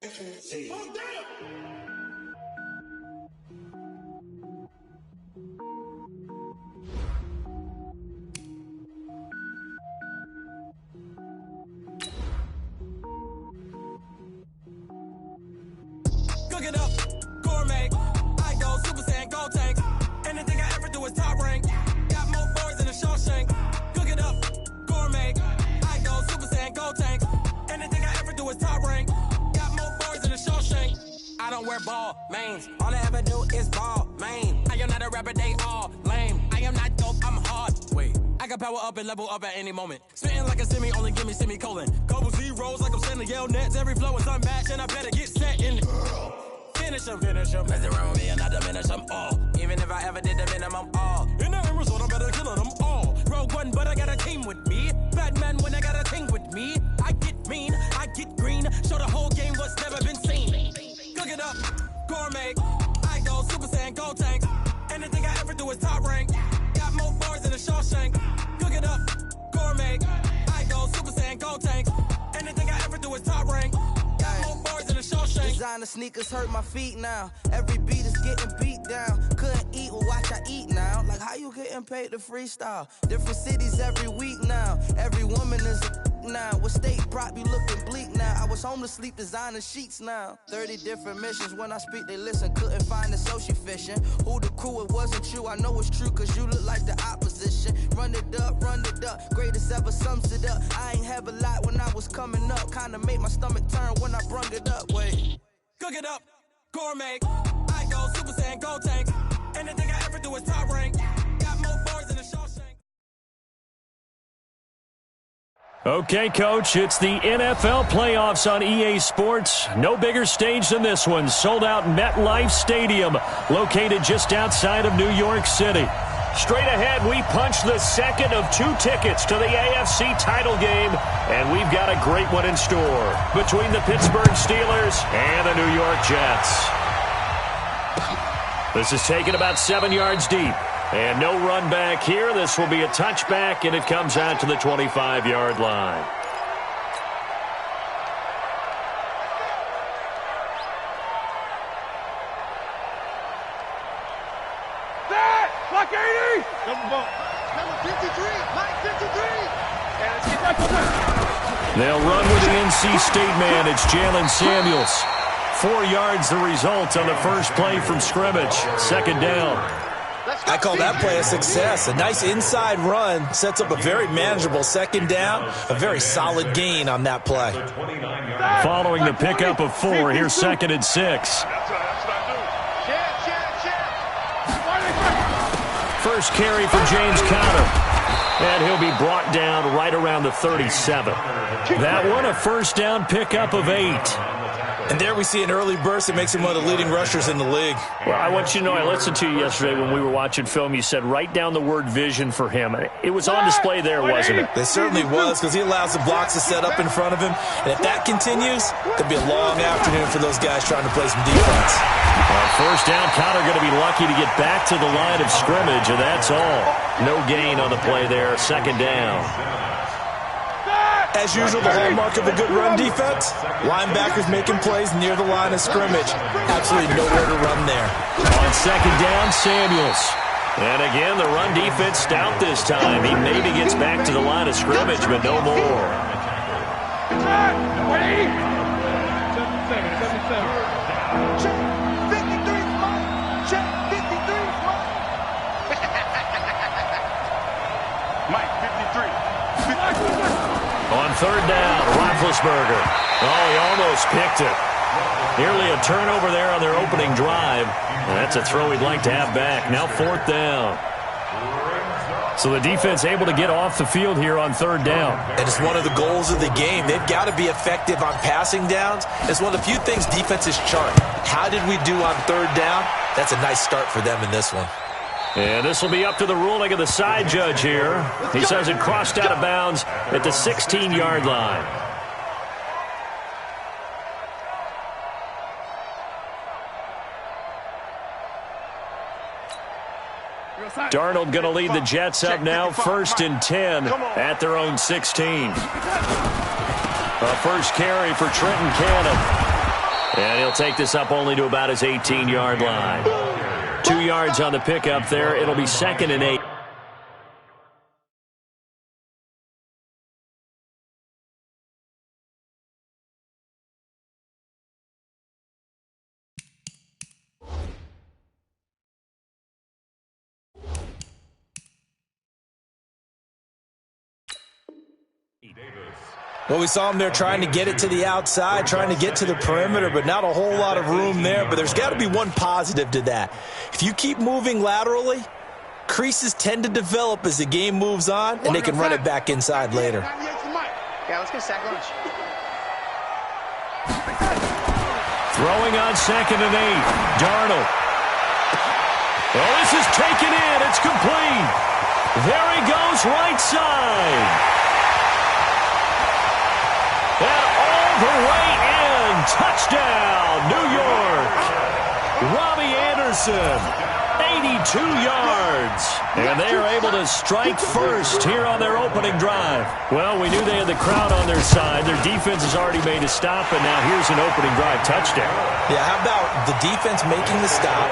Cook it up, gourmet. I go Super Saiyan, gold tank. Anything I ever do is top rank. Got more boys than a Shawshank. Cook it up, gourmet. I go Super Saiyan, gold tank. Anything I ever do is top rank. Got more boys than a Shawshank. I don't wear ball mains. All I ever do is ball main. I am not a rapper, they all lame. I am not dope, I'm hard. Wait, I can power up and level up at any moment. Spitting like a semi, only give me semicolon. Couple zeros like I'm sending yell nets. Every flow is unmatched and I better get set in. Finish them. Mess around with me and I diminish them all. Even if I ever did the minimum, all. In the end result, I'm better killing them all. Rogue One, but I got a team with me. Batman when I got a team with me. I get mean, I get green. Show the whole game what's never been seen. Cook it up, gourmet. I go Super Saiyan, gold tank. Anything I ever do is top rank. Got more bars than a Shawshank. Cook it up, gourmet. I go Super Saiyan, gold tank. Anything I ever do is top rank. Designer sneakers hurt my feet now. Every beat is getting beat down. Couldn't eat, well watch I eat now. Like how you getting paid to freestyle? Different cities every week now. Every woman is a now. What state prop you looking bleak now? I was home to sleep designer sheets now. 30 different missions. When I speak they listen. Couldn't find the social fishing. Who the crew, it wasn't you. I know it's true cause you look like the opposition. Run it up. Greatest ever sums it up. I ain't have a lot when I was coming up. Kinda made my stomach turn when I brung it up. Wait. Cook it up, gourmet. I go Super Saiyan, gold tank. Anything I ever do is top rank. Got more bars than a Shawshank. Okay, Coach, it's the NFL playoffs on EA Sports. No bigger stage than this one. Sold out MetLife Stadium, located just outside of New York City. Straight ahead, we punch the second of 2 tickets to the AFC title game, and we've got a great one in store between the Pittsburgh Steelers and the New York Jets. This is taken about 7 yards deep, and no run back here. This will be a touchback, and it comes out to the 25-yard line. Block 80! Double bump. Number 53, line 53. They'll run with the NC State man. It's Jalen Samuels. 4 yards the result on the first play from scrimmage. Second down. I call that play a success. A nice inside run sets up a very manageable second down. A very solid gain on that play. Following the pickup of 4, here's 2nd and 6. First carry for James Conner. And he'll be brought down right around the 37. That one, a first down pickup of 8. And there we see an early burst that makes him one of the leading rushers in the league. Well, I want you to know, I listened to you yesterday when we were watching film. You said write down the word vision for him. It was on display there, wasn't it? It certainly was, because he allows the blocks to set up in front of him. And if that continues, it could be a long afternoon for those guys trying to play some defense. First down, Conner going to be lucky to get back to the line of scrimmage, and that's all. No gain on the play there, second down. As usual, the hallmark of a good run defense, linebackers making plays near the line of scrimmage. Absolutely nowhere to run there. On second down, Samuels. And again, the run defense stout this time. He maybe gets back to the line of scrimmage, but no more. On third down, Roethlisberger. Oh, he almost picked it. Nearly a turnover there on their opening drive. And that's a throw he'd like to have back. Now 4th down. So the defense able to get off the field here on third down. And it's one of the goals of the game. They've got to be effective on passing downs. It's one of the few things defenses chart. How did we do on third down? That's a nice start for them in this one. And this will be up to the ruling of the side judge here. He says it crossed out of bounds at the 16-yard line. Darnold going to lead the Jets up now, 1st and 10 at their own 16. A first carry for Trenton Cannon. And he'll take this up only to about his 18-yard line. 2 yards on the pickup there. It'll be 2nd and 8. Well, we saw him there trying to get it to the outside, trying to get to the perimeter, but not a whole lot of room there. But there's got to be one positive to that. If you keep moving laterally, creases tend to develop as the game moves on, and they can run it back inside later. Yeah, let's get a sack lunch. Throwing on 2nd and 8. Darnold. Well, this is taken in. It's complete. There he goes, right side. And all the way in. Touchdown, New York. Robbie Anderson, 82 yards. And they are able to strike first here on their opening drive. Well, we knew they had the crowd on their side. Their defense has already made a stop, and now here's an opening drive touchdown. Yeah, how about the defense making the stop,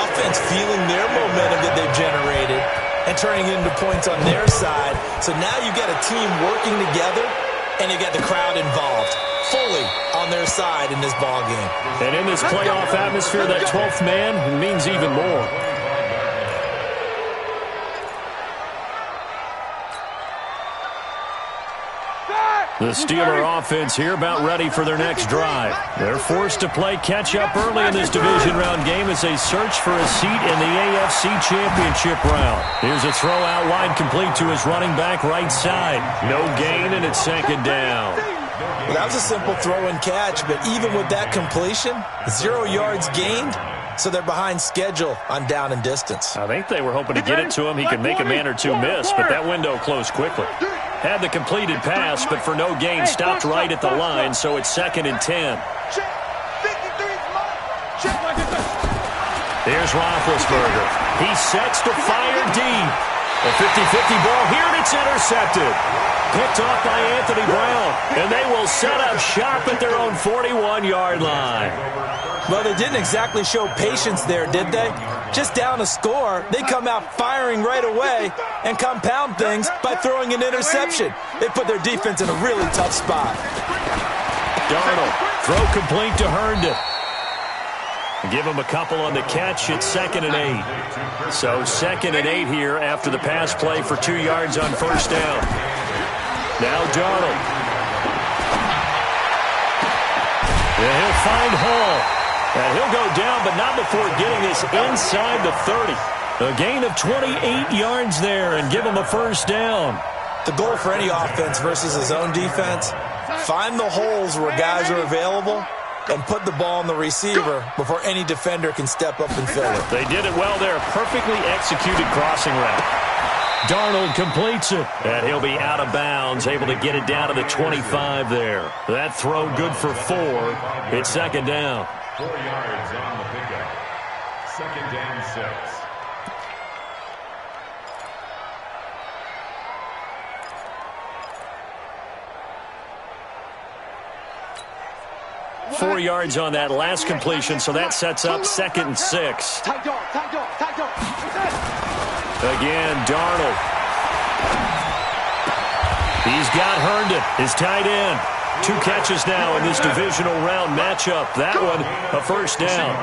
offense feeling their momentum that they've generated, and turning it into points on their side. So now you've got a team working together, and you got the crowd involved fully on their side in this ball game. And in this playoff atmosphere, that 12th man means even more. The Steeler offense here about ready for their next drive. They're forced to play catch-up early in this division round game as they search for a seat in the AFC Championship round. Here's a throw out wide complete to his running back right side. No gain, and it's 2nd down. Well, that was a simple throw and catch, but even with that completion, 0 yards gained, so they're behind schedule on down and distance. I think they were hoping to get it to him. He could make a man or two miss, but that window closed quickly. Had the completed pass, but for no gain, stopped right at the line, so it's 2nd and 10. Here's Roethlisberger. He sets to fire deep. A 50-50 ball here, and it's intercepted. Picked off by Anthony Brown, and they will set up shop at their own 41-yard line. Well, they didn't exactly show patience there, did they? Just down a score, they come out firing right away and compound things by throwing an interception. They put their defense in a really tough spot. Darnold, throw complete to Herndon. Give him a couple on the catch. It's 2nd and 8. So 2nd and 8 here after the pass play for 2 yards on first down. Now Darnold. And he'll find Hall. And he'll go down, but not before getting this inside the 30. A gain of 28 yards there and give him a first down. The goal for any offense versus his own defense, find the holes where guys are available and put the ball on the receiver before any defender can step up and fill it. They did it well there. Perfectly executed crossing route. Darnold completes it, and he'll be out of bounds, able to get it down to the 25 there. That throw good for 4. It's 2nd down. 4 yards on the pickup. 2nd and 6. What? 4 yards on that last completion, so that sets up 2nd and 6. Again, Darnold. He's got Herndon, his tight end. 2 catches now in this divisional round matchup. That one, a first down.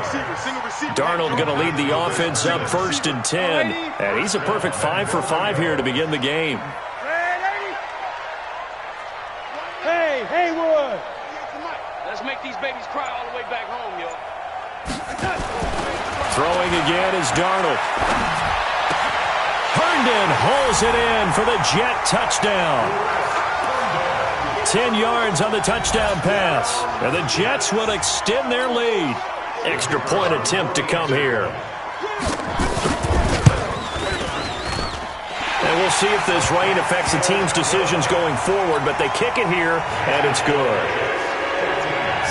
Darnold going to lead the offense up 1st and 10. And he's a perfect 5 for 5 here to begin the game. Hey, Haywood! Let's make these babies cry all the way back home, yo. Throwing again is Darnold. Herndon hauls it in for the Jet touchdown. 10 yards on the touchdown pass. And the Jets will extend their lead. Extra point attempt to come here. And we'll see if this rain affects the team's decisions going forward, but they kick it here, and it's good.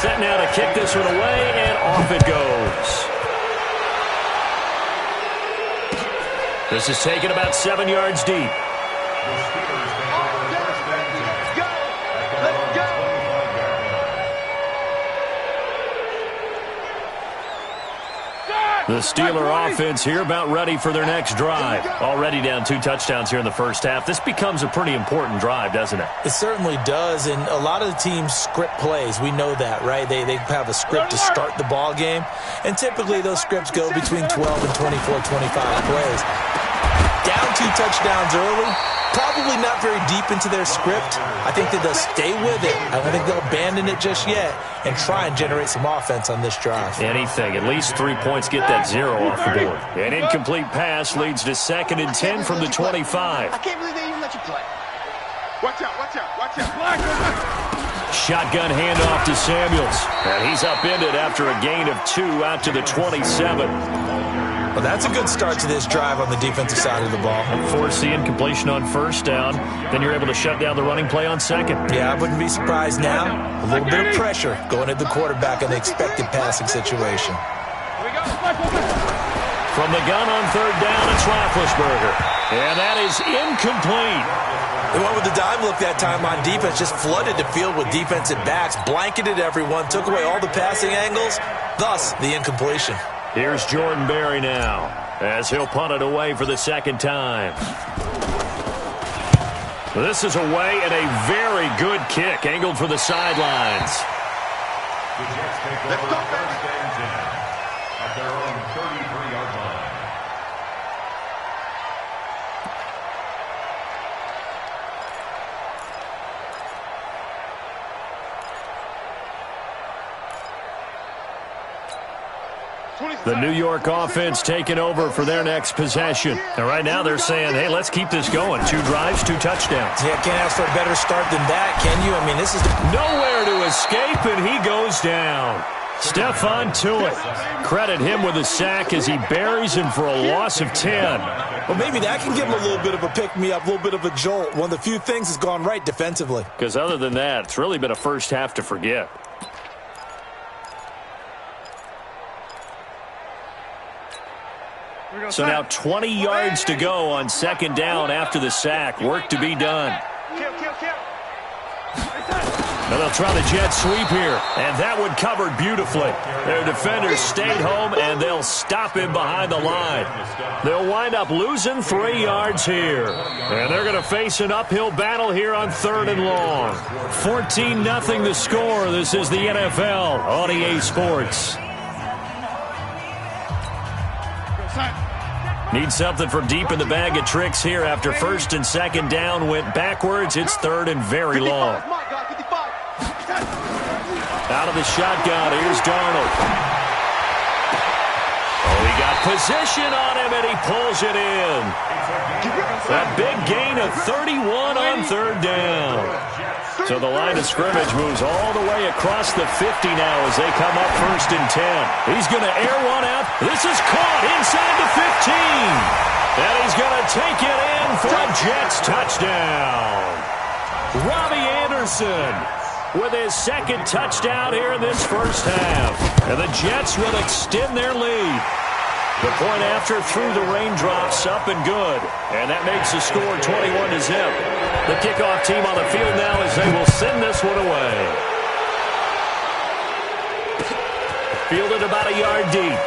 Set now to kick this one away, and off it goes. This is taken about 7 yards deep. The Steeler offense here about ready for their next drive. Already down 2 touchdowns here in the first half. This becomes a pretty important drive, doesn't it? It certainly does, and a lot of the teams script plays. We know that, right? They have a script to start the ball game, and typically those scripts go between 12 and 24, 25 plays. Down 2 touchdowns early, probably not very deep into their script. I think that they'll stay with it. I don't think they'll abandon it just yet and try and generate some offense on this drive. Anything. At least 3 points get that 0 off the board. An incomplete pass leads to 2nd and 10 from the 25. I can't believe they even let you play. Watch out, watch out, watch out. Shotgun handoff to Samuels. And he's upended after a gain of 2 out to the 27. Well, that's a good start to this drive on the defensive side of the ball. Force the incompletion on 1st down. Then you're able to shut down the running play on 2nd. Yeah, I wouldn't be surprised now. A little bit of pressure going at the quarterback in the expected passing situation. From the gun on 3rd down, it's Roethlisberger. And that is incomplete. They went with the dime look that time on defense, just flooded the field with defensive backs, blanketed everyone, took away all the passing angles, thus the incompletion. Here's Jordan Berry now, as he'll punt it away for the 2nd time. This is away and a very good kick, angled for the sidelines. Let's go, at their own 33-yard line. The New York offense taking over for their next possession. And right now they're saying, hey, let's keep this going. 2 drives, 2 touchdowns. Yeah, can't ask for a better start than that, can you? I mean, this is nowhere to escape, and he goes down. Stephon Tuitt. Credit him with a sack as he buries him for a loss of 10. Well, maybe that can give him a little bit of a pick-me-up, a little bit of a jolt. One of the few things that's gone right defensively. Because other than that, it's really been a first half to forget. So now 20 yards to go on 2nd down after the sack. Work to be done. Now they'll try the jet sweep here, and that one covered beautifully. Their defenders stayed home, and they'll stop him behind the line. They'll wind up losing 3 yards here, and they're going to face an uphill battle here on 3rd and long. 14-0 the score. This is the NFL on EA Sports. Need something from deep in the bag of tricks here after 1st and 2nd down went backwards. It's 3rd and very long. Out of the shotgun, here's Darnold. Oh, he got position on him, and he pulls it in. A big gain of 31 on 3rd down. So the line of scrimmage moves all the way across the 50 now as they come up 1st and 10. He's going to air one out. This is caught inside the 15. And he's going to take it in for a Jets touchdown. Robbie Anderson with his 2nd touchdown here in this first half. And the Jets will extend their lead. The point after through the raindrops, up and good. And that makes the score 21-0. The kickoff team on the field now as they will send this one away. Fielded about a yard deep.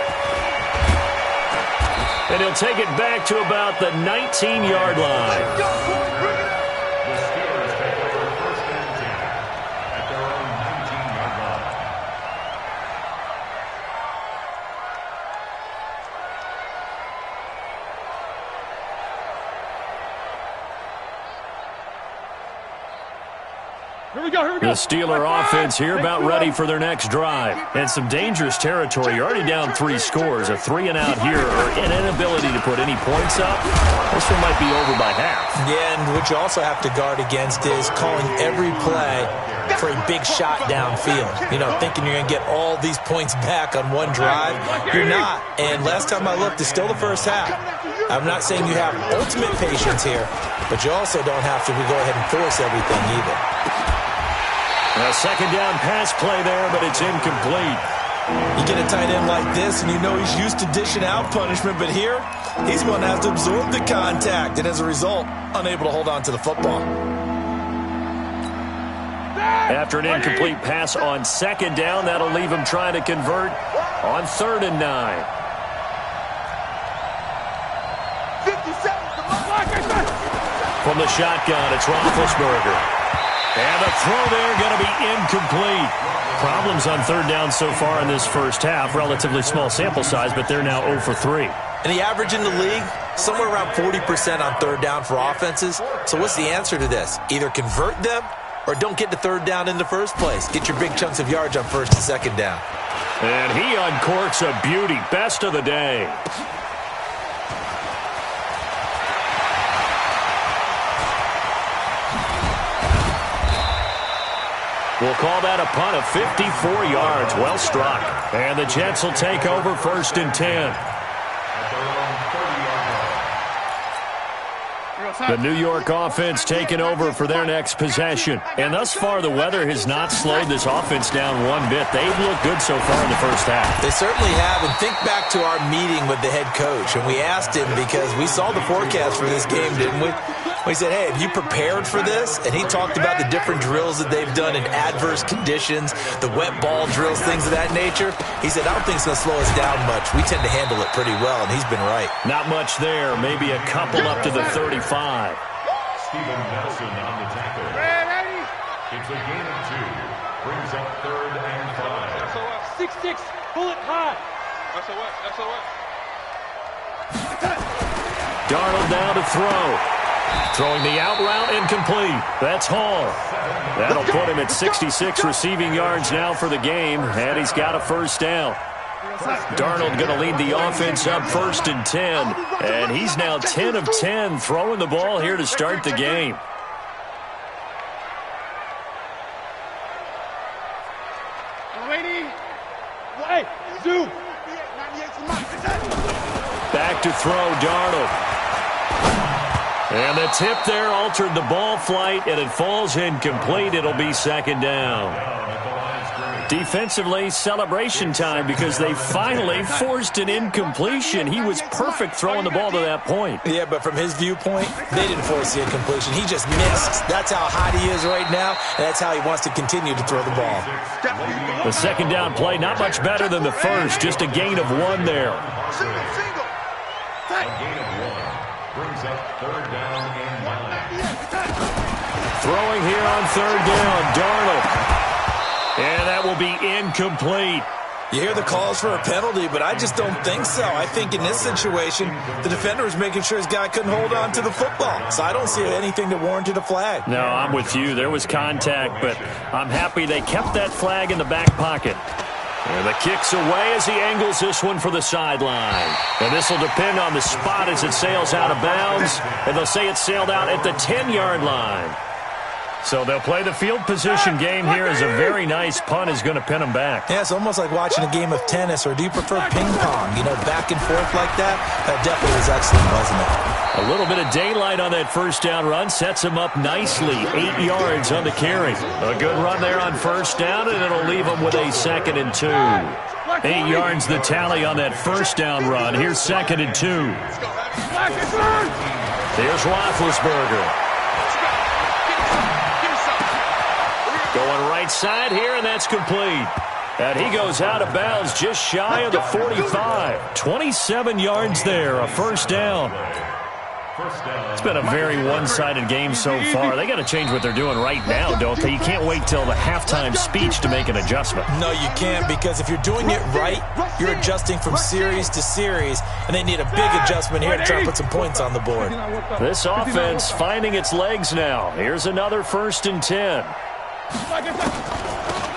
And he'll take it back to about the 19-yard line. The Steeler offense here about ready for their next drive. And some dangerous territory. You're already down 3 scores. A 3-and-out here or an inability to put any points up. This one might be over by half. Yeah, and what you also have to guard against is calling every play for a big shot downfield. You know, thinking you're going to get all these points back on one drive. You're not. And last time I looked, it's still the first half. I'm not saying you have ultimate patience here, but you also don't have to go ahead and force everything either. A 2nd down pass play there, but it's incomplete. You get a tight end like this, and you know he's used to dishing out punishment, but here, he's going to have to absorb the contact, and as a result, unable to hold on to the football. After an incomplete pass on 2nd down, that'll leave him trying to convert on 3rd and 9. From the shotgun, it's Roethlisberger. And the throw there going to be incomplete. Problems on third down so far in this first half. Relatively small sample size, but they're now 0 for 3. And the average in the league, somewhere around 40% on third down for offenses. So what's the answer to this? Either convert them or don't get to third down in the first place. Get your big chunks of yards on first and second down. And he uncorks a beauty. Best of the day. We'll call that a punt of 54 yards. Well struck. And the Jets will take over 1st and 10. The New York offense taking over for their next possession. And thus far, the weather has not slowed this offense down one bit. They've looked good so far in the first half. They certainly have. And think back to our meeting with the head coach. And we asked him because we saw the forecast for this game, didn't we? We said, hey, have you prepared for this? And he talked about the different drills that they've done in adverse conditions, the wet ball drills, things of that nature. He said, I don't think it's going to slow us down much. We tend to handle it pretty well, and he's been right. Not much there. Maybe a couple up to the 35. Steven Nelson on the tackle. It's a gain of 2. Brings up 3rd and 5. 6-6, pull it high. SOS. Darnold now to throw. Throwing the out route, incomplete. That's Hall. That'll put him at 66 receiving yards now for the game, and he's got a first down. Darnold going to lead the offense up 1st and 10, and he's now 10 of 10 throwing the ball here to start the game. Back to throw, Darnold. And the tip there altered the ball flight, and it falls incomplete. It'll be 2nd down. Defensively, celebration time because they finally forced an incompletion. He was perfect throwing the ball to that point. Yeah, but from his viewpoint, they didn't force the incompletion. He just missed. That's how hot he is right now, and that's how he wants to continue to throw the ball. The 2nd down play, not much better than the first. Just a gain of 1 there. A gain of 1. Brings up 3rd down and 9. Throwing here on 3rd down, Darnold. And that will be incomplete. You hear the calls for a penalty, but I just don't think so. I think in this situation, the defender was making sure his guy couldn't hold on to the football. So I don't see anything that warranted a flag. No, I'm with you. There was contact, but I'm happy they kept that flag in the back pocket. And the kick's away as he angles this one for the sideline. And this will depend on the spot as it sails out of bounds. And they'll say it sailed out at the 10-yard line. So they'll play the field position game here as a very nice punt is going to pin them back. Yeah, it's almost like watching a game of tennis, or do you prefer ping pong? You know, back and forth like that? That definitely was excellent, wasn't it? A little bit of daylight on that first down run sets him up nicely. 8 yards on the carry. A good run there on first down, and it'll leave him with a 2nd and 2. 8 yards the tally on that first down run. Here's 2nd and 2. Here's Roethlisberger. Going right side here, and that's complete. And he goes out of bounds just shy of the 45. 27 yards there, a first down. It's been a very one-sided game so far. They got to change what they're doing right now, don't they? You can't wait till the halftime speech to make an adjustment. No, you can't, because if you're doing it right, you're adjusting from series to series, and they need a big adjustment here to try to put some points on the board. This offense finding its legs now. Here's another 1st and 10.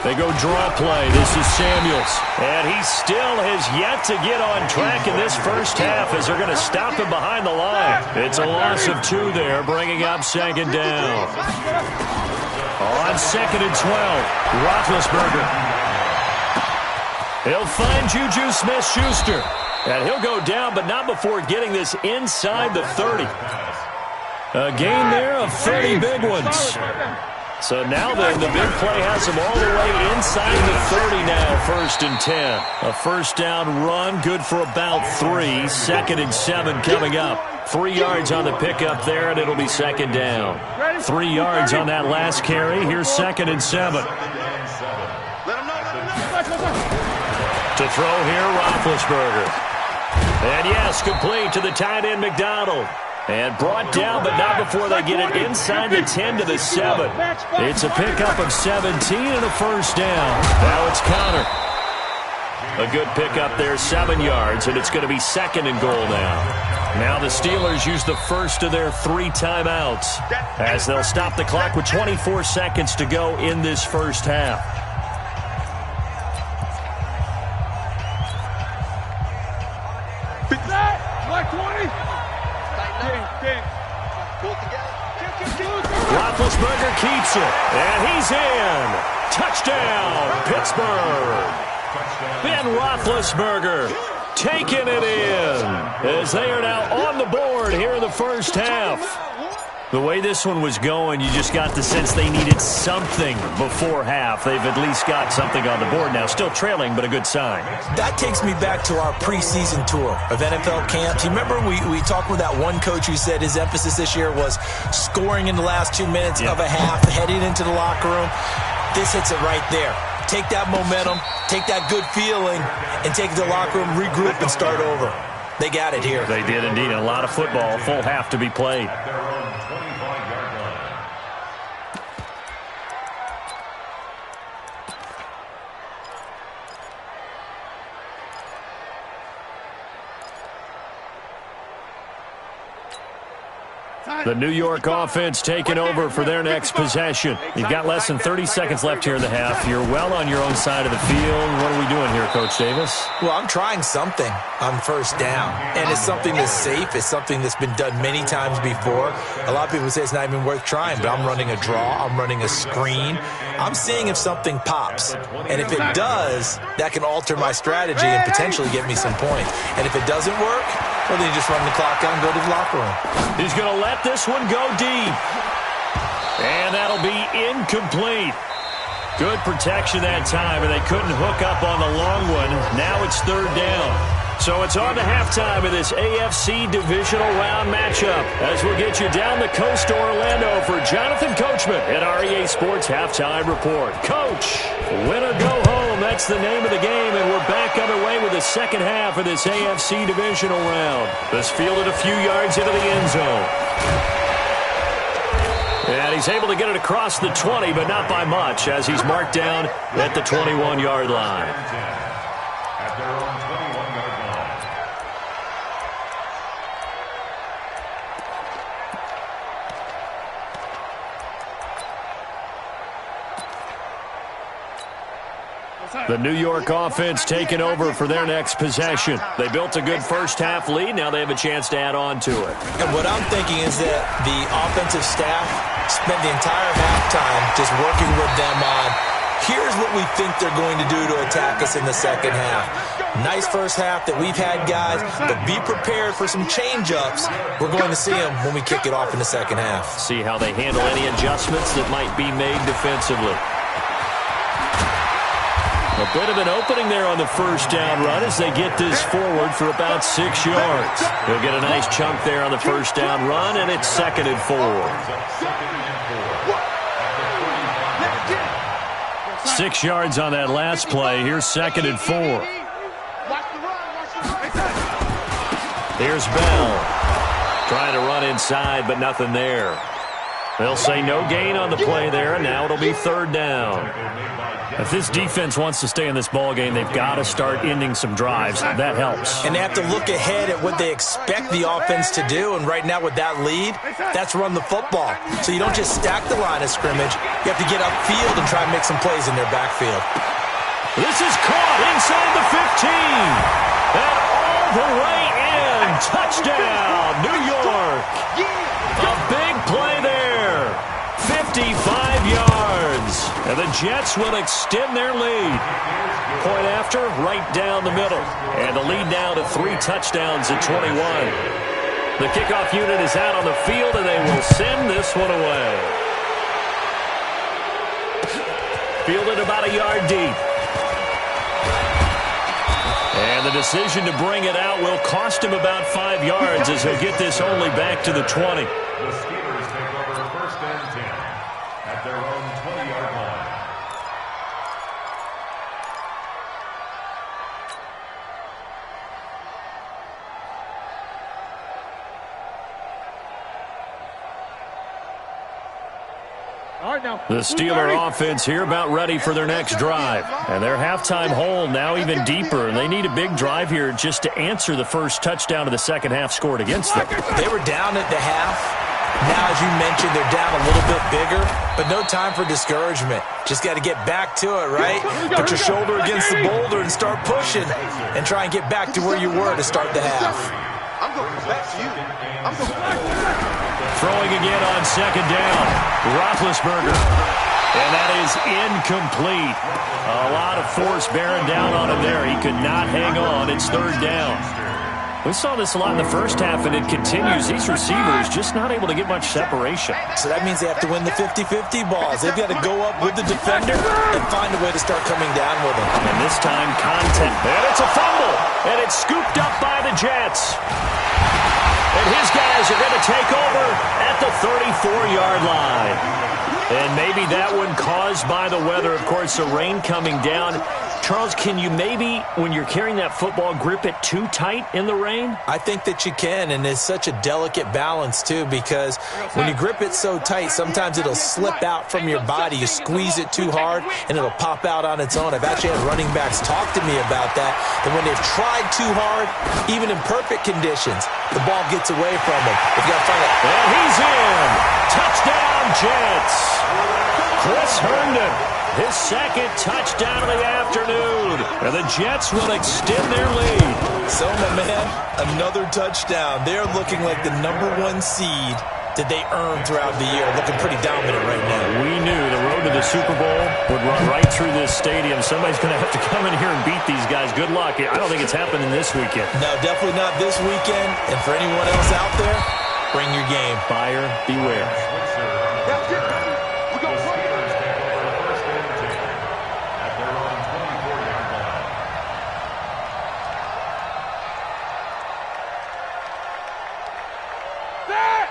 They go draw play. This is Samuels. And he still has yet to get on track in this first half as they're going to stop him behind the line. It's a loss of 2 there, bringing up 2nd down. On 2nd and 12, Roethlisberger. He'll find Juju Smith-Schuster. And he'll go down, but not before getting this inside the 30. A gain there of 30 big ones. So now then, the big play has him all the way inside the 30 now, 1st and 10. A first down run, good for about 3. 2nd and 7 coming up. 3 yards on the pickup there, and it'll be 2nd down. 3 yards on that last carry. Here's 2nd and 7. To throw here, Roethlisberger. And yes, complete to the tight end, McDonald. And brought down, but not before they get it inside the 10 to the 7. It's a pickup of 17 and a first down. Now it's Connor. A good pickup there, 7 yards, and it's going to be second and goal now. Now the Steelers use the first of their 3 timeouts as they'll stop the clock with 24 seconds to go in this first half. Roethlisberger keeps it, and he's in. Touchdown, Pittsburgh. Ben Roethlisberger taking it in as they are now on the board here in the first half. The way this one was going, you just got the sense they needed something before half. They've at least got something on the board now. Still trailing, but a good sign. That takes me back to our preseason tour of NFL camps. You remember we talked with that one coach who said his emphasis this year was scoring in the last 2 minutes of a half, heading into the locker room. This hits it right there. Take that momentum, take that good feeling, and take the locker room, regroup, and start over. They got it here. They did indeed. A lot of football, full half to be played. The New York offense taking over for their next possession. You've got less than 30 seconds left here in the half. You're well on your own side of the field. What are we doing here, Coach Davis? Well, I'm trying something on first down, and it's something that's safe. It's something that's been done many times before. A lot of people say it's not even worth trying, but I'm running a draw. I'm running a screen. I'm seeing if something pops, and if it does, that can alter my strategy and potentially get me some points. And if it doesn't work, well, then you just run the clock out and go to the locker room. He's going to let this one go deep. And that'll be incomplete. Good protection that time, and they couldn't hook up on the long one. Now it's third down. So it's on to halftime of this AFC Divisional Round matchup as we'll get you down the coast to Orlando for Jonathan Coachman at REA Sports Halftime Report. Coach, win or go home, that's the name of the game, and we're back underway with the second half of this AFC Divisional Round. This fielded a few yards into the end zone. And he's able to get it across the 20, but not by much, as he's marked down at the 21-yard line. At their own 21-yard line. The New York offense taking over for their next possession. They built a good first-half lead. Now they have a chance to add on to it. And what I'm thinking is that the offensive staff spent the entire halftime just working with them on, here's what we think they're going to do to attack us in the second half. Nice first half that we've had, guys, but be prepared for some change-ups. We're going to see them when we kick it off in the second half. See how they handle any adjustments that might be made defensively. A bit of an opening there on the first down run as they get this forward for about 6 yards. They'll get a nice chunk there on the first down run, and it's 2nd and 4. 6 yards on that last play. Here's 2nd and 4. Here's Bell. Trying to run inside, but nothing there. They'll say no gain on the play there, and now it'll be third down. If this defense wants to stay in this ballgame, they've got to start ending some drives. That helps. And they have to look ahead at what they expect the offense to do. And right now with that lead, that's run the football. So you don't just stack the line of scrimmage. You have to get upfield and try and make some plays in their backfield. This is caught inside the 15. And all the way in. Touchdown, New York. A big play there. 55 yards. And the Jets will extend their lead. Point after, right down the middle. And the lead now to 3 touchdowns at 21. The kickoff unit is out on the field, and they will send this one away. Fielded about a yard deep. And the decision to bring it out will cost him about 5 yards as he'll get this only back to the 20. The Steelers take over 1st and 10 at their own 20-yard line. The Steeler offense here about ready for their next drive. And their halftime hole now even deeper. And they need a big drive here just to answer the first touchdown of the second half scored against them. They were down at the half. Now, as you mentioned, they're down a little bit bigger, but no time for discouragement. Just got to get back to it, right? Put your shoulder against the boulder and start pushing and try and get back to where you were to start the half. I'm going back to you. I'm going back to you. Throwing again on second down. Roethlisberger. And that is incomplete. A lot of force bearing down on him there. He could not hang on. It's third down. We saw this a lot in the first half, and it continues. These receivers just not able to get much separation. So that means they have to win the 50-50 balls. They've got to go up with the defender and find a way to start coming down with him. And this time, contact. And it's a fumble. And it's scooped up by the Jets. And his guys are going to take over at the 34-yard line. And maybe that one caused by the weather. Of course, the rain coming down. Charles, can you maybe, when you're carrying that football, grip it too tight in the rain? I think that you can, and it's such a delicate balance, too, because when you grip it so tight, sometimes it'll slip out from your body. You squeeze it too hard, and it'll pop out on its own. I've actually had running backs talk to me about that when they've tried too hard, even in perfect conditions, the ball gets away from them. They've got to find it. And he's in. Touchdown, Jets. Chris Herndon, his second touchdown of the afternoon. And the Jets will extend their lead. So, my man, another touchdown. They're looking like the #1 seed that they earned throughout the year. Looking pretty dominant right now. We knew the road to the Super Bowl would run right through this stadium. Somebody's going to have to come in here and beat these guys. Good luck. I don't think it's happening this weekend. No, definitely not this weekend. And for anyone else out there, bring your game. Buyer beware.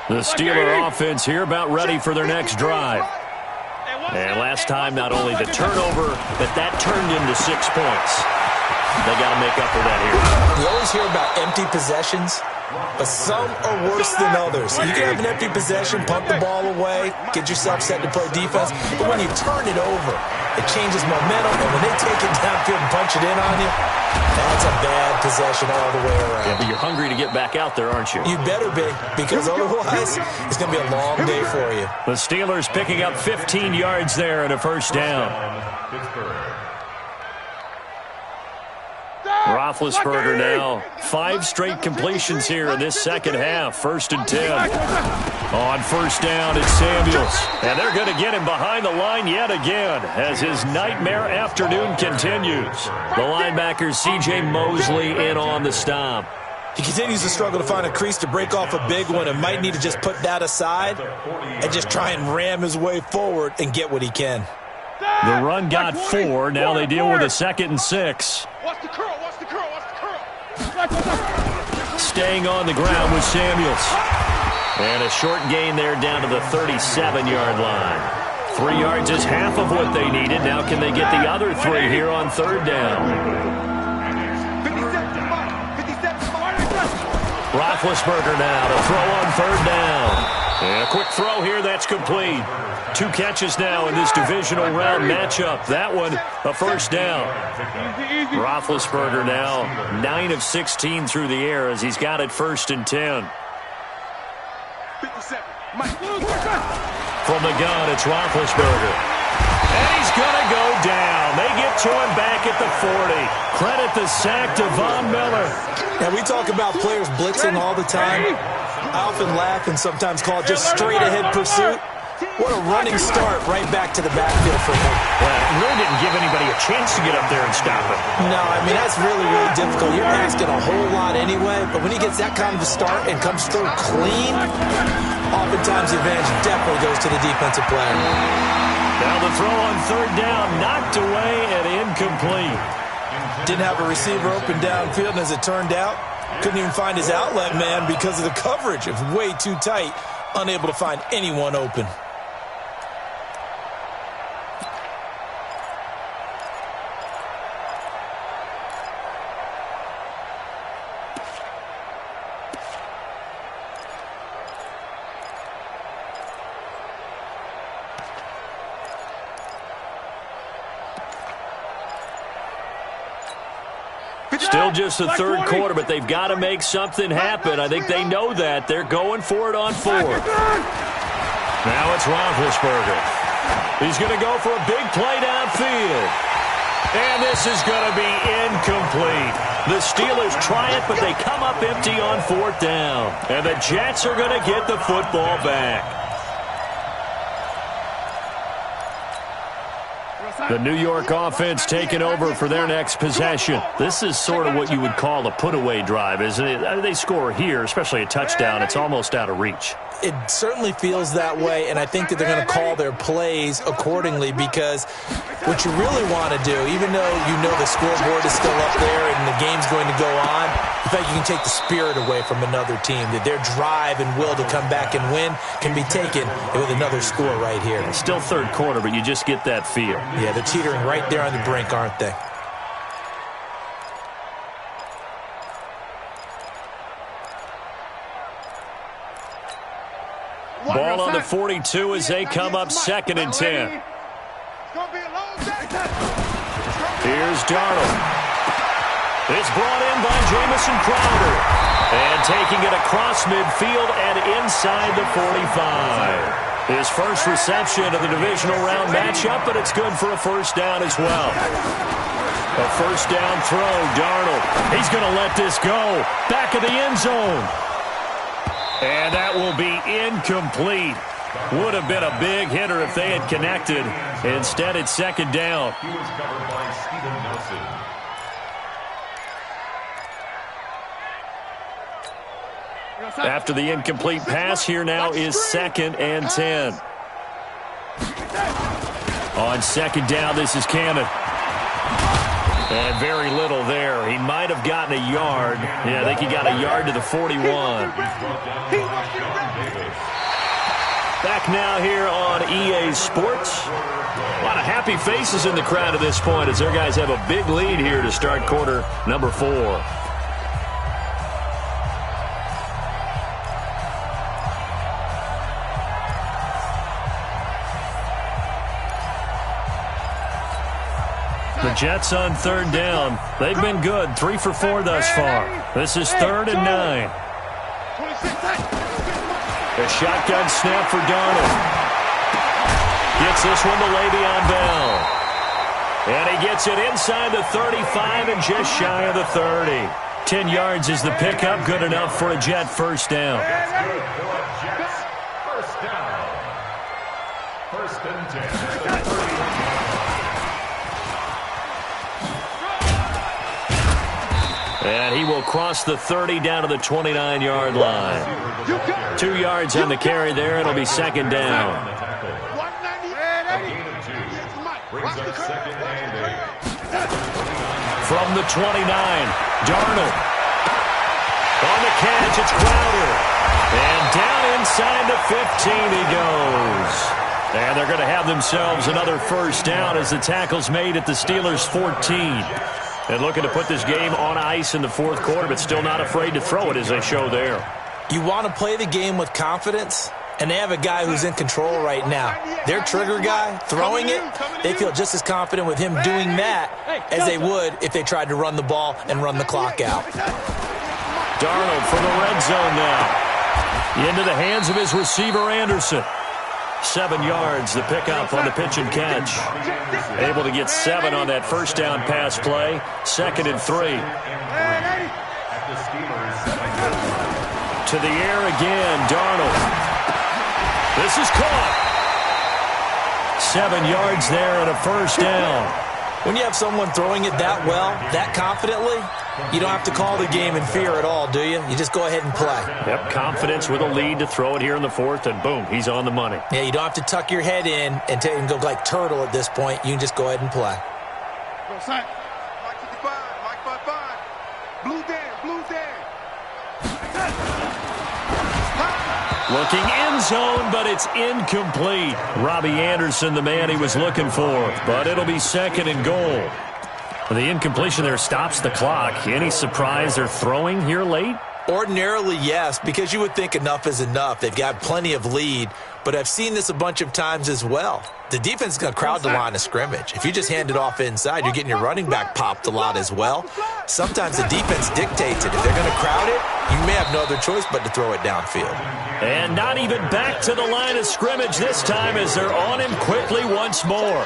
The Steeler offense here about ready for their next drive. And last time, not only the turnover, but that turned into 6 points. They got to make up for that here. You always hear about empty possessions, but some are worse than others. You can have an empty possession, punt the ball away, get yourself set to play defense, but when you turn it over, it changes momentum, and when they take it downfield and punch it in on you, that's a bad possession all the way around. Yeah, but you're hungry to get back out there, aren't you? You better be, because otherwise it's going to be a long day for you. The Steelers picking up 15 yards there and a first down. Roethlisberger now. 5 straight completions here in this second half. 1st and 10. On first down, it's Samuels. And they're going to get him behind the line yet again as his nightmare afternoon continues. The linebacker, C.J. Mosley, in on the stop. He continues to struggle to find a crease to break off a big one and might need to just put that aside and just try and ram his way forward and get what he can. The run got 4. Now they deal with a 2nd and 6. Watch the curl. Watch the curl. Watch the curl. Staying on the ground with Samuels. And a short gain there down to the 37-yard line. 3 yards is half of what they needed. Now can they get the other 3 here on third down? 57. Roethlisberger now to throw on third down. And a quick throw here, that's complete. 2 catches now in this divisional round matchup. That one, a first down. Roethlisberger now 9 of 16 through the air as he's got it 1st and 10. 57. From the gun, it's Roethlisberger. And he's going to go down. They get to him back at the 40. Credit the sack to Von Miller. Now, we talk about players blitzing all the time. I often laugh and sometimes call it just straight-ahead pursuit. What a running start right back to the backfield for him. Well, it really didn't give anybody a chance to get up there and stop him. No, I mean, that's really, really difficult. You're asking a whole lot anyway, but when he gets that kind of a start and comes through clean, oftentimes the advantage definitely goes to the defensive player. Now the throw on third down, knocked away and incomplete. Didn't have a receiver open downfield, and as it turned out, couldn't even find his outlet man because of the coverage. It was way too tight, unable to find anyone open. Still just the third quarter, but they've got to make something happen. I think they know that. They're going for it on fourth. Now it's Roethlisberger. He's going to go for a big play downfield. And this is going to be incomplete. The Steelers try it, but they come up empty on fourth down. And the Jets are going to get the football back. The New York offense taking over for their next possession. This is sort of what you would call a put-away drive, isn't it? They score here, especially a touchdown. It's almost out of reach. It certainly feels that way, and I think that they're going to call their plays accordingly, because what you really want to do, even though you know the scoreboard is still up there and the game's going to go on, in fact, you can take the spirit away from another team, that their drive and will to come back and win can be taken with another score right here. It's still third quarter, but you just get that feel. Yeah, they're teetering right there on the brink, aren't they? Ball on the 42 as they come up 2nd and 10. Here's Darnold. It's brought in by Jamison Crowder. And taking it across midfield and inside the 45. His first reception of the divisional round matchup, but it's good for a first down as well. A first down throw, Darnold. He's going to let this go. Back of the end zone. And that will be incomplete. Would have been a big hitter if they had connected. Instead, it's 2nd down. He was covered by Steven Nelson. After the incomplete pass, here now is 2nd and 10. On 2nd down, this is Cannon. And very little there. He might have gotten a yard. Yeah, I think he got a yard to the 41. Back now here on EA Sports. A lot of happy faces in the crowd at this point as their guys have a big lead here to start quarter number 4. The Jets on 3rd down. They've been good. 3 for 4 thus far. This is 3rd and 9. A shotgun snap for Darnold. Gets this one to Le'Veon Bell. And he gets it inside the 35 and just shy of the 30. 10 yards is the pickup. Good enough for a Jet first down. That's good for a Jets first down. 1st and 10. And he will cross the 30 down to the 29-yard line. 2 yards on the carry there. It'll be 2nd down. A gain of 2. Brings up 2nd and 8. From the 29, Darnold. On the catch, it's Crowder. And down inside the 15 he goes. And they're going to have themselves another first down as the tackle's made at the Steelers' 14. And looking to put this game on ice in the 4th quarter, but still not afraid to throw it as they show there. You want to play the game with confidence, and they have a guy who's in control right now. Their trigger guy, throwing it, they feel just as confident with him doing that as they would if they tried to run the ball and run the clock out. Darnold from the red zone now. Into the hands of his receiver, Anderson. 7 yards, the pickup on the pitch and catch. Able to get 7 on that first down pass play. 2nd and 3. To the air again, Darnold. This is caught. 7 yards there and a first down. When you have someone throwing it that well, that confidently, you don't have to call the game in fear at all, do you? You just go ahead and play. Yep, confidence with a lead to throw it here in the 4th, and boom, he's on the money. Yeah, you don't have to tuck your head in and go like turtle at this point. You can just go ahead and play. Go, Mike 55, Mike 55. Blue Dan. Looking end zone, but it's incomplete. Robbie Anderson, the man he was looking for, but it'll be 2nd and goal. The incompletion there stops the clock. Any surprise they're throwing here late? Ordinarily, yes, because you would think enough is enough. They've got plenty of lead. but I've seen this a bunch of times as well. The defense is going to crowd the line of scrimmage. If you just hand it off inside, you're getting your running back popped a lot as well. Sometimes the defense dictates it. If they're going to crowd it, you may have no other choice but to throw it downfield. And not even back to the line of scrimmage this time as they're on him quickly once more.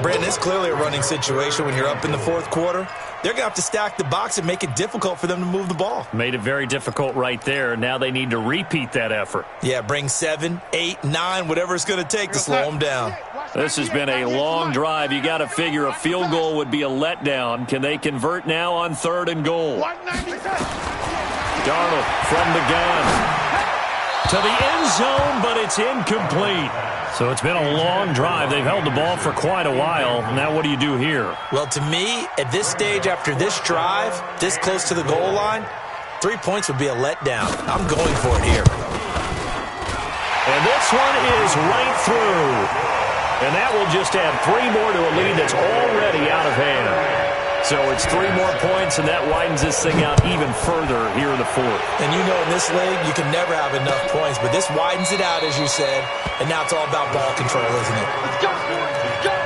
Brandon, it's clearly a running situation when you're up in the fourth quarter. They're going to have to stack the box and make it difficult for them to move the ball. Made it very difficult right there. Now they need to repeat that effort. Yeah, bring 7, 8, 9, whatever it's going to take to slow them down. This has been a long drive. You got to figure a field goal would be a letdown. Can they convert now on 3rd and goal? Darnold from the gun to the end zone, but it's incomplete. So it's been a long drive. They've held the ball for quite a while. Now what do you do here? Well, to me, at this stage after this drive, this close to the goal line, 3 points would be a letdown. I'm going for it here. And this one is right through. And that will just add 3 more to a lead that's already out of hand. So it's 3 more points, and that widens this thing out even further here in the fourth. And you know in this league, you can never have enough points, but this widens it out, as you said, and now it's all about ball control, isn't it? Let's go. Let's go.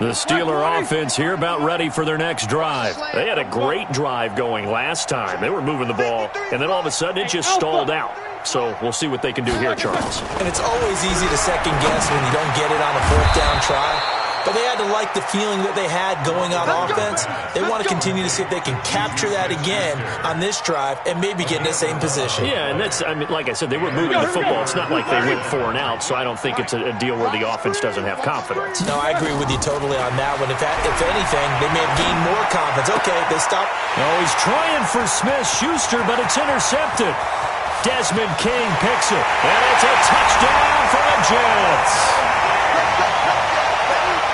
The Steeler offense here about ready for their next drive. They had a great drive going last time. They were moving the ball, and then all of a sudden it just stalled out. So we'll see what they can do here, Charles. And it's always easy to second guess when you don't get it on a 4th down try. But they had to like the feeling that they had going on offense. They want to continue to see if they can capture that again on this drive and maybe get in the same position. Yeah, and that's, I mean, like I said, they were moving the football. It's not like they went 4 and out, so I don't think it's a deal where the offense doesn't have confidence. No, I agree with you totally on that one. If anything, they may have gained more confidence. Okay, they stop. Oh, he's trying for Smith-Schuster, but it's intercepted. Desmond King picks it, and it's a touchdown for the Jets.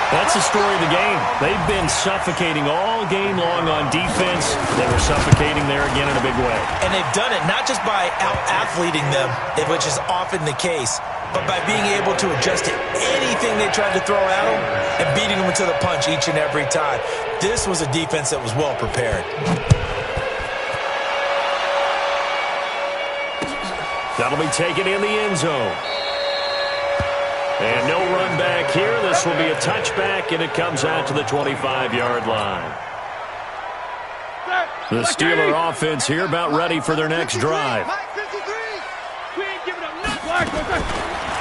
That's the story of the game. They've been suffocating all game long on defense. They were suffocating there again in a big way. And they've done it not just by out-athleting them, which is often the case, but by being able to adjust to anything they tried to throw at them and beating them to the punch each and every time. This was a defense that was well prepared. That'll be taken in the end zone. And no run back here. This will be a touchback, and it comes out to the 25-yard line. The Steeler offense here about ready for their next drive.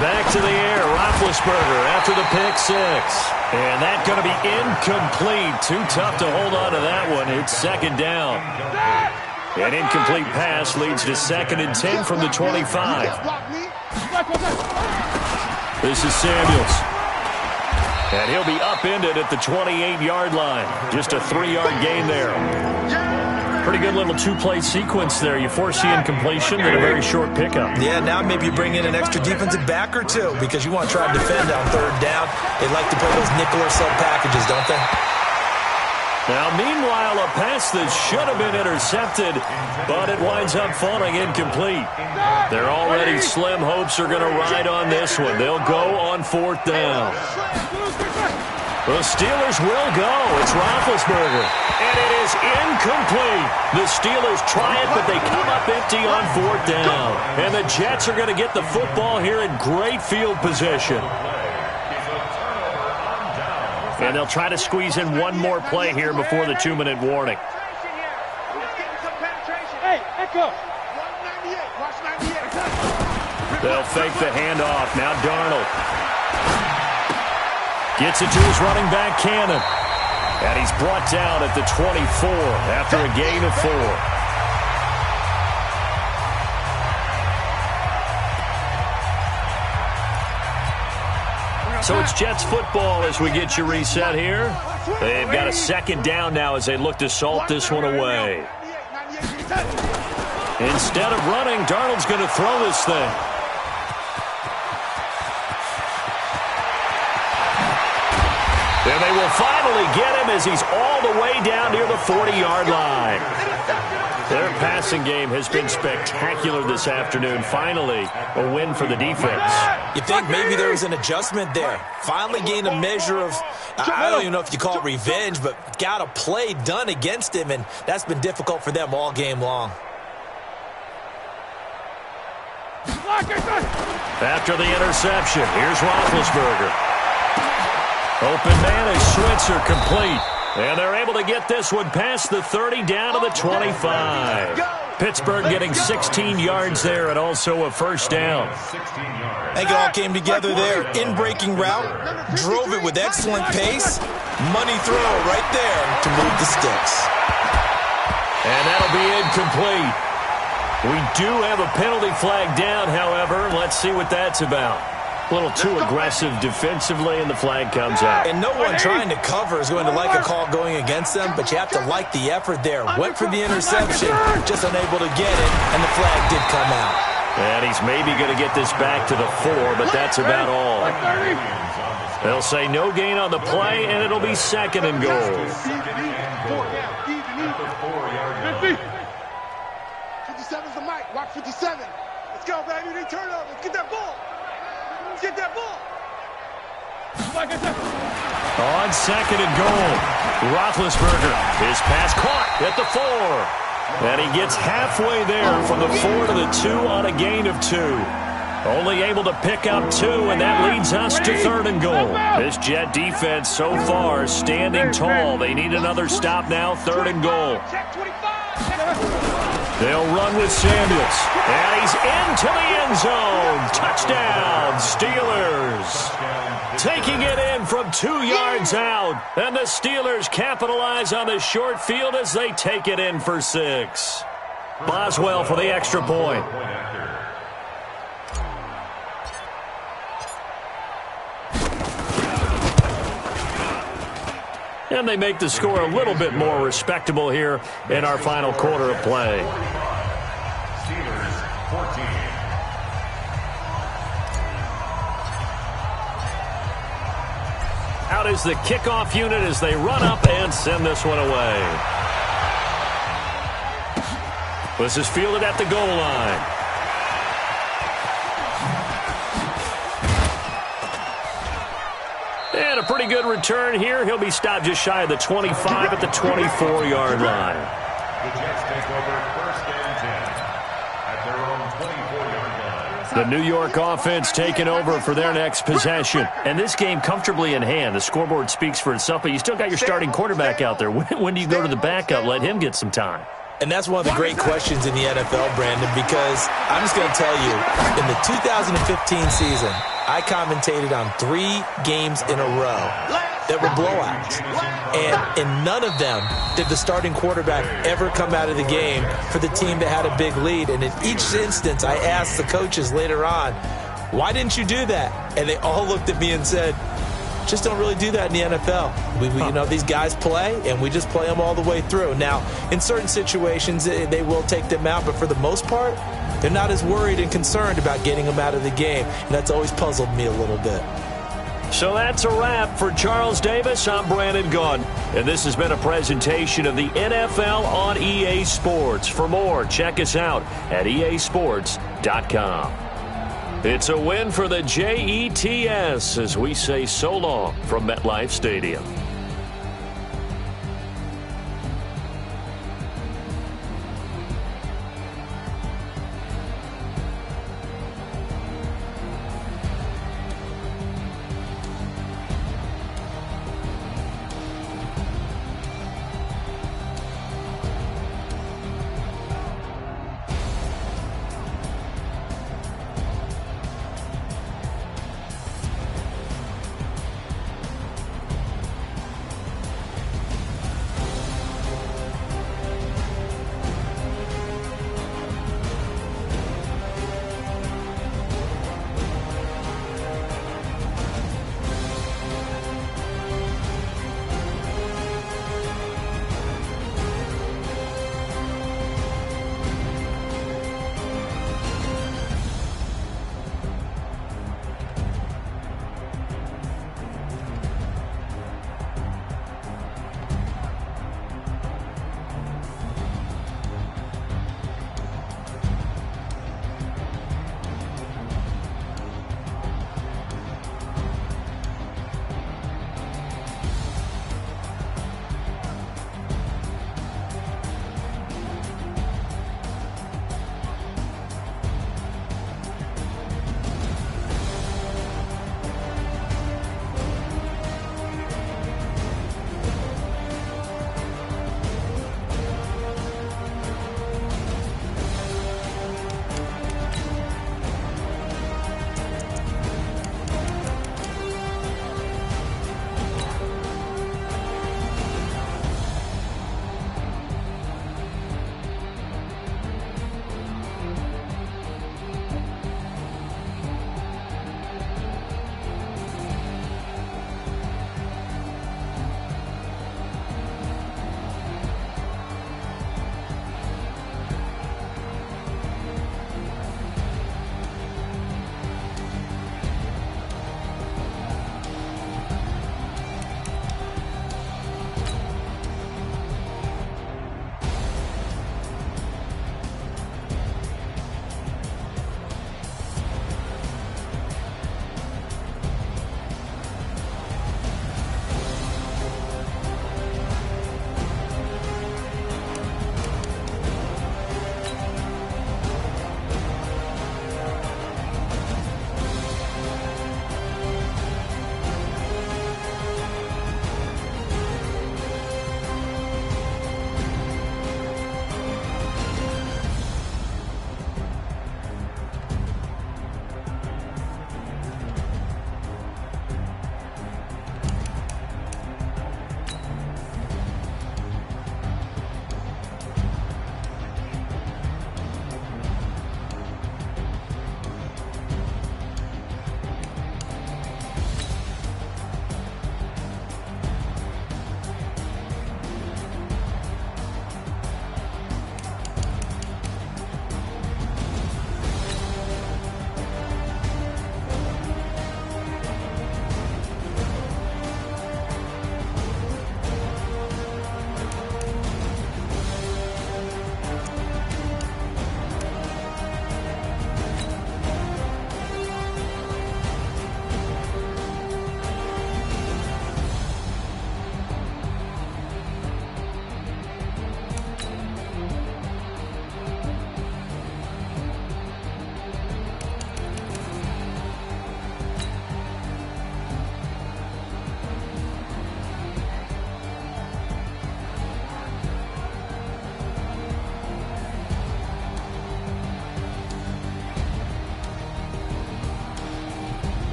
Back to the air, Roethlisberger after the pick 6. And that's going to be incomplete. Too tough to hold on to that one. It's 2nd down. An incomplete pass leads to 2nd and 10 from the 25. This is Samuels. And he'll be upended at the 28-yard line. Just a 3-yard gain there. Pretty good little 2-play sequence there. You force the incompletion and a very short pickup. Yeah, now maybe you bring in an extra defensive back or 2 because you want to try to defend on 3rd down. They like to play those nickel or sub packages, don't they? Now, meanwhile, a pass that should have been intercepted, but it winds up falling incomplete. Their already slim hopes are going to ride on this one. They'll go on 4th down. The Steelers will go. It's Roethlisberger. And it is incomplete. The Steelers try it, but they come up empty on 4th down. And the Jets are going to get the football here in great field position. And they'll try to squeeze in one more play here before the 2-minute warning. They'll fake the handoff. Now Darnold gets it to his running back, Cannon. And he's brought down at the 24 after a gain of 4. So it's Jets football as we get you reset here. They've got a 2nd down now as they look to salt this one away. Instead of running, Darnold's going to throw this thing. And they will finally get him as he's all the way down near the 40-yard line. Their passing game has been spectacular this afternoon. Finally, a win for the defense. You think maybe there was an adjustment there. Finally gained a measure of, I don't even know if you call it revenge, but got a play done against him, and that's been difficult for them all game long. After the interception, here's Roethlisberger. Open man is Switzer complete. And they're able to get this one past the 30 down to the 25. Pittsburgh getting 16 yards there and also a first down. I think it all came together there. In-breaking route, drove it with excellent pace. Money throw right there to move the sticks. And that'll be incomplete. We do have a penalty flag down, however. Let's see what that's about. A little too aggressive defensively, and the flag comes out. And no one trying to cover is going to like a call going against them, but you have to like the effort there. Went for the interception, just unable to get it, and the flag did come out. And he's maybe going to get this back to the 4, but that's about all. They'll say no gain on the play, and it'll be second and goal. 57's the mic. Watch 57. Let's go, baby. They turn over. Let's get that ball. Get that ball. On second and goal, Roethlisberger. His pass caught at the 4. And he gets halfway there from the 4 to the 2 on a gain of 2. Only able to pick up 2, and that leads us to third and goal. This Jet defense so far standing tall. They need another stop now, third and goal. They'll run with Samuels. And he's into the end zone. Touchdown, Steelers. Taking it in from 2 yards out. And the Steelers capitalize on the short field as they take it in for 6. Boswell for the extra point. And they make the score a little bit more respectable here in our final quarter of play. Steelers 14. Out is the kickoff unit as they run up and send this one away. This is fielded at the goal line. And a pretty good return here. He'll be stopped just shy of the 25 at the 24-yard line. The Jets take over first and 10 at their own 24-yard line. The New York offense taking over for their next possession. And this game comfortably in hand. The scoreboard speaks for itself, but you still got your starting quarterback out there. When do you go to the backup? Let him get some time. And that's one of the great questions in the NFL, Brandon, because I'm just going to tell you, in the 2015 season, I commentated on 3 games in a row that were blowouts. And in none of them did the starting quarterback ever come out of the game for the team that had a big lead. And in each instance, I asked the coaches later on, why didn't you do that? And they all looked at me and said, just don't really do that in the NFL. You know, these guys play, and we just play them all the way through. Now, in certain situations, they will take them out, but for the most part, they're not as worried and concerned about getting them out of the game, and that's always puzzled me a little bit. So that's a wrap for Charles Davis. I'm Brandon Gunn, and this has been a presentation of the NFL on EA Sports. For more, check us out at easports.com. It's a win for the Jets as we say so long from MetLife Stadium.